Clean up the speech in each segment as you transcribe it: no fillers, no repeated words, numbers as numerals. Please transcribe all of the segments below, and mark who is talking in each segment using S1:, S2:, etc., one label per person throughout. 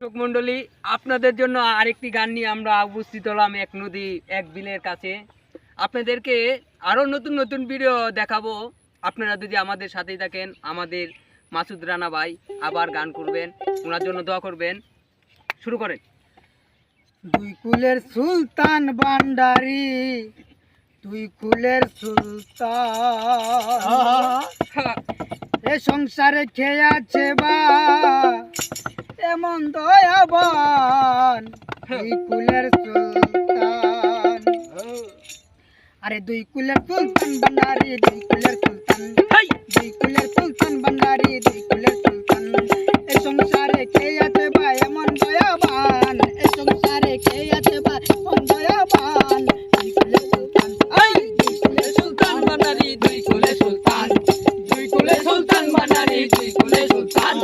S1: দর্শক মন্ডলী, আপনাদের জন্য আরেকটি গান নিয়ে আমরা উপস্থিত হলাম এক নদী এক বিলের কাছে। আপনাদেরকে আরও নতুন নতুন ভিডিও দেখাবো। আপনারা যদি আমাদের সাথেই থাকেন, আমাদের মাসুদ রানা ভাই আবার গান করবেন, ওনার জন্য দোয়া করবেন। শুরু করেন।
S2: দুই কুলের সুলতান ভান্ডারি, দুই কুলের সুলতান, এ সংসারে খেয়ে আছে বা এমন দয়াবান, দুই কুলের সুলতান। আরে দুই কুলের সুলতান ভান্ডারি, দুই কুলের সুলতান, দুই কুলের সুলতান ভান্ডারি, দুই কুলের সুলতান, এ সংসারে খেয়ে আছে বা এমন দয়াবান, এ সংসারে খেয়ে আছে বা এমন দয়াবান, দুই কুলের সুলতান।
S1: দুই কুলের সুলতান ভান্ডারি, দুই কুলের সুলতান, দুই কুলের সুলতান ভান্ডারি, দুই কুলের সুলতান।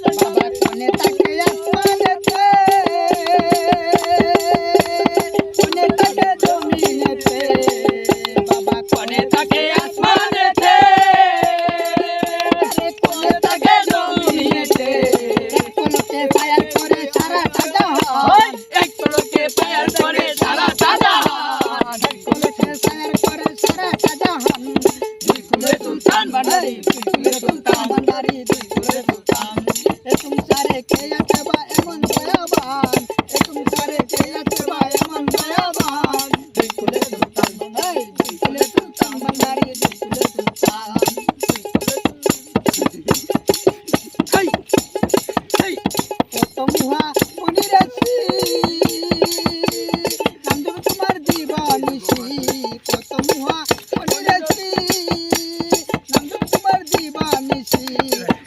S2: বাবা কোনে তাকে আসমানেতে, কোনে তাকে জমিনেতে, বাবা
S1: কোনে থাকে আসমানেতে,
S2: কোনে তাকে জমিনেতে, এক পলকে ফায়ার করে সারাটা জাহান,
S1: এক পলকে ফায়ার করে সারাটা জাহান,
S2: এক পলকে ফায়ার করে সারাটা জাহান।
S1: দুই কুলের সুলতান ভান্ডারি, দুই কুলের সুলতান
S2: ভান্ডারি, দুই কুলের সুলতান, এ সংসারে কে আছে বা এমন দয়াবান, এ সংসারে কে আছে বা এমন দয়াবান, দুই কুলের সুলতান, দুই কুলের সুলতান ভান্ডারি, দুই কুলের সুলতান। কত মুহা মনিরাশি, নামদুর তোমার জীবনিশি, কত মুহা মনিরাশি, নামদুর তোমার জীবনিশি,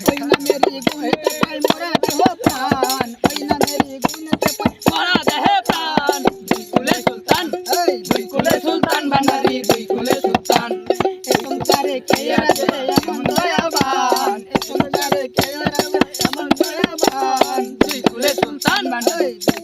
S2: ওই নামেরই গুণেতে পাই মোরা দেহ প্রাণ, ওই নামেরই গুণেতে পাই
S1: মারা দেহে প্রাণ, দুই কুলের সুলতান, দুই কুলের সুলতান ভান্ডারি, দুই কুলের সুলতান।
S2: এ সংসারে কে আছে এমন দয়াবান, এ সংসারে কে আছে এমন দয়াবান,
S1: দুই কুলের সুলতান ভান্ডারি,
S2: দুই